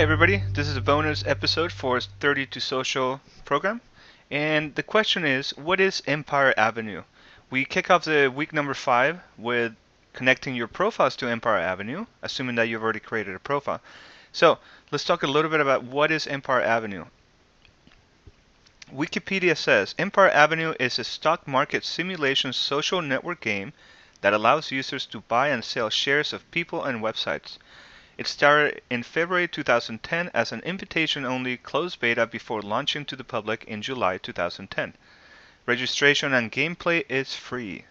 Hi everybody, this is a bonus episode for 30 to Social program. And the question is, what is Empire Avenue? We kick off the week number 5 with connecting your profiles to Empire Avenue, assuming that you've already created a profile. So let's talk a little bit about what is Empire Avenue. Wikipedia says, Empire Avenue is a stock market simulation social network game that allows users to buy and sell shares of people and websites. It started in February 2010 as an invitation-only closed beta before launching to the public in July 2010. Registration and gameplay is free.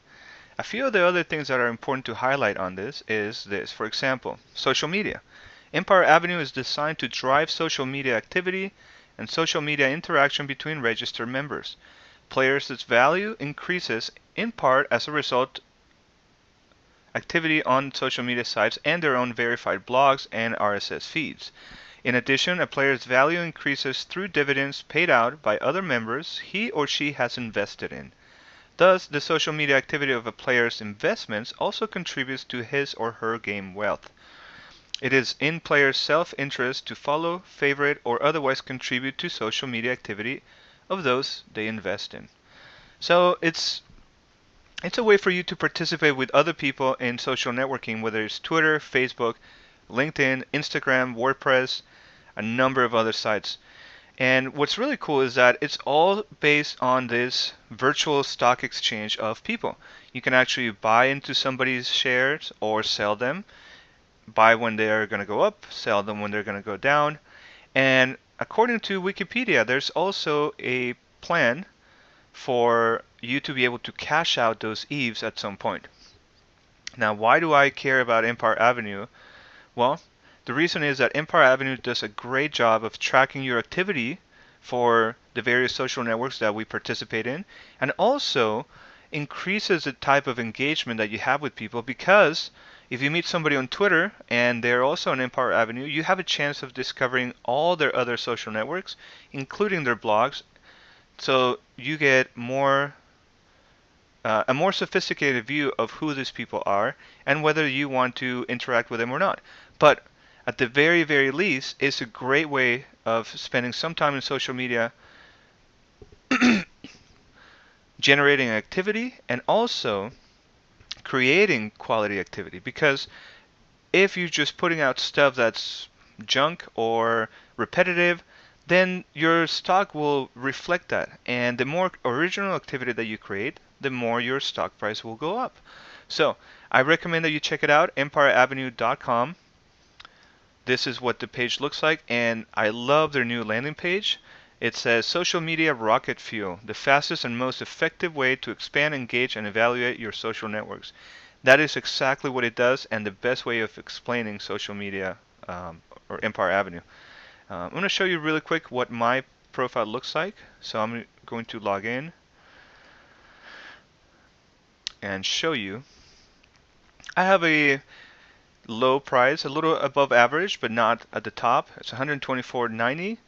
A few of the other things that are important to highlight on this is this. For example, social media. Empire Avenue is designed to drive social media activity and social media interaction between registered members. Players' value increases in part as a result activity on social media sites and their own verified blogs and RSS feeds. In addition, a player's value increases through dividends paid out by other members he or she has invested in. Thus, the social media activity of a player's investments also contributes to his or her game wealth. It is in players' self-interest to follow, favorite, or otherwise contribute to social media activity of those they invest in. So it's a way for you to participate with other people in social networking, whether it's Twitter, Facebook, LinkedIn, Instagram, WordPress, a number of other sites. And what's really cool is that it's all based on this virtual stock exchange of people. You can actually buy into somebody's shares or sell them, buy when they're going to go up, sell them when they're going to go down. And according to Wikipedia, there's also a plan for you to be able to cash out those EVEs at some point. Now, why do I care about Empire Avenue? Well, the reason is that Empire Avenue does a great job of tracking your activity for the various social networks that we participate in, and also increases the type of engagement that you have with people, because if you meet somebody on Twitter and they're also on Empire Avenue, you have a chance of discovering all their other social networks, including their blogs. So you get a more sophisticated view of who these people are and whether you want to interact with them or not. But at the very, very least, it's a great way of spending some time in social media generating activity and also creating quality activity. Because if you're just putting out stuff that's junk or repetitive, then your stock will reflect that. And the more original activity that you create, the more your stock price will go up. So I recommend that you check it out, empireavenue.com. This is what the page looks like, and I love their new landing page. It says social media rocket fuel, the fastest and most effective way to expand, engage, and evaluate your social networks. That is exactly what it does, and the best way of explaining social media or Empire Avenue. I'm going to show you really quick what my profile looks like. So I'm going to log in and show you. I have a low price, a little above average, but not at the top. It's 124.90,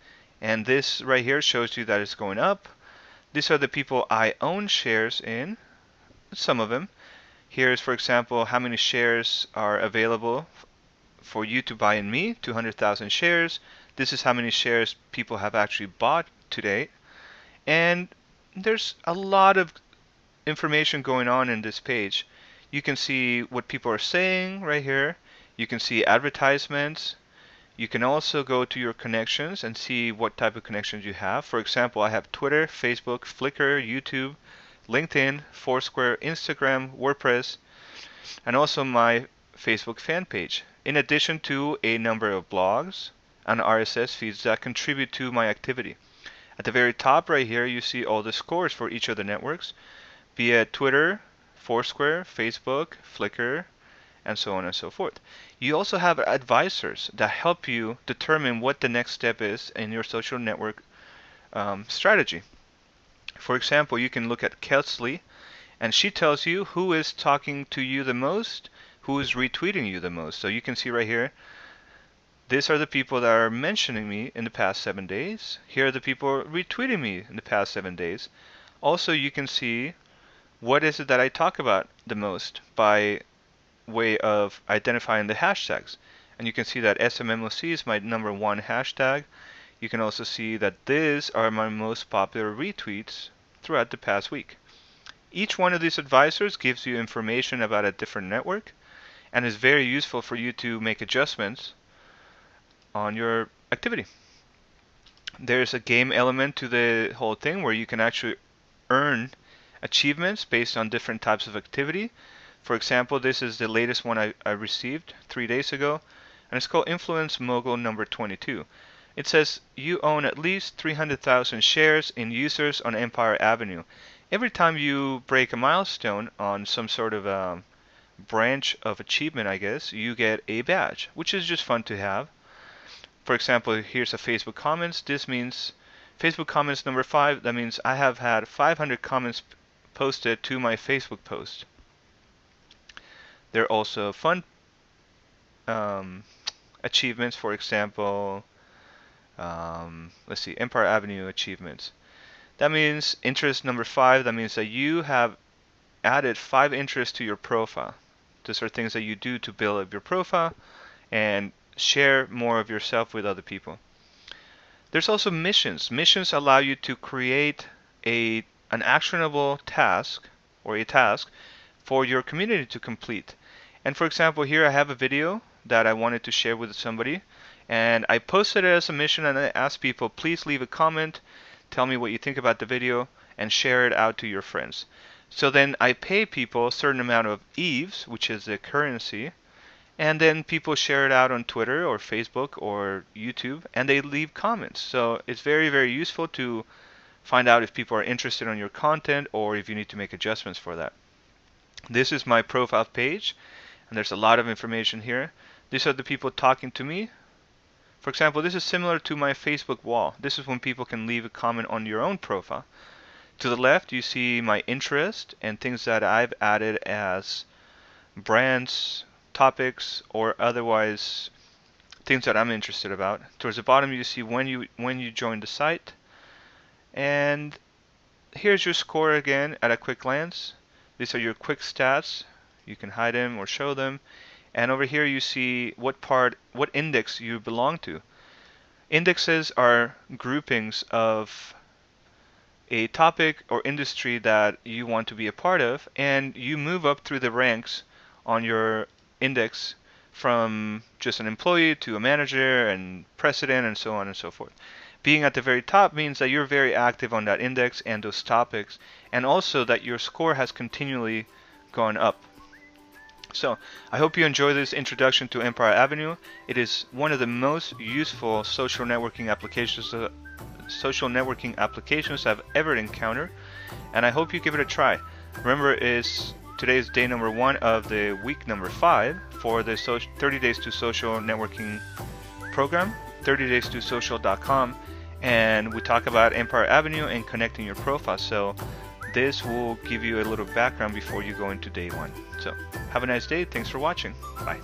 and this right here shows you that it's going up. These are the people I own shares in, some of them. Here's, for example, how many shares are available for you to buy in me, 200,000 shares. This is how many shares people have actually bought to date. And there's a lot of information going on in this page. You can see what people are saying right here. You can see advertisements. You can also go to your connections and see what type of connections you have. For example, I have Twitter, Facebook, Flickr, YouTube, LinkedIn, Foursquare, Instagram, WordPress, and also my Facebook fan page, in addition to a number of blogs and RSS feeds that contribute to my activity. At the very top right here, you see all the scores for each of the networks, be it Twitter, Foursquare, Facebook, Flickr, and so on and so forth. You also have advisors that help you determine what the next step is in your social network strategy. For example, you can look at Kelsley, and she tells you who is talking to you the most, who is retweeting you the most. So you can see right here, these are the people that are mentioning me in the past 7 days. Here are the people retweeting me in the past 7 days. Also, you can see what is it that I talk about the most by way of identifying the hashtags. And you can see that SMMOC is my #1 hashtag. You can also see that these are my most popular retweets throughout the past week. Each one of these advisors gives you information about a different network and is very useful for you to make adjustments on your activity. There's a game element to the whole thing where you can actually earn achievements based on different types of activity. For example, this is the latest one I received 3 days ago, and it's called Influence Mogul number 22. It says you own at least 300,000 shares in users on Empire Avenue. Every time you break a milestone on some sort of branch of achievement, I guess, you get a badge, which is just fun to have. For example, here's a Facebook comments. This means Facebook comments number 5. That means I have had 500 comments posted to my Facebook post. There are also fun achievements. For example, let's see, Empire Avenue achievements. That means interest number 5. That means that you have added 5 interests to your profile. These are things that you do to build up your profile and share more of yourself with other people. There's also missions. Missions allow you to create an actionable task or a task for your community to complete. And for example, here I have a video that I wanted to share with somebody, and I posted it as a mission, and I asked people, please leave a comment, tell me what you think about the video, and share it out to your friends. So then I pay people a certain amount of EVEs, which is the currency, and then people share it out on Twitter or Facebook or YouTube, and they leave comments. So it's very, very useful to find out if people are interested in your content or if you need to make adjustments for that. This is my profile page, and there's a lot of information here. These are the people talking to me. For example, this is similar to my Facebook wall. This is when people can leave a comment on your own profile. To the left, you see my interest and things that I've added as brands, topics, or otherwise things that I'm interested about. Towards the bottom, you see when you joined the site. And here's your score again at a quick glance. These are your quick stats. You can hide them or show them. And over here you see what index you belong to. Indexes are groupings of a topic or industry that you want to be a part of, and you move up through the ranks on your index from just an employee to a manager and president and so on and so forth. Being at the very top means that you're very active on that index and those topics, and also that your score has continually gone up. So I hope you enjoy this introduction to Empire Avenue. It is one of the most useful social networking applications I've ever encountered, and I hope you give it a try. Remember, today is day number 1 of the week number 5 for the 30 Days to Social Networking program, 30days2social.com, and we talk about Empire Avenue and connecting your profile. So this will give you a little background before you go into day 1. So have a nice day. Thanks for watching. Bye.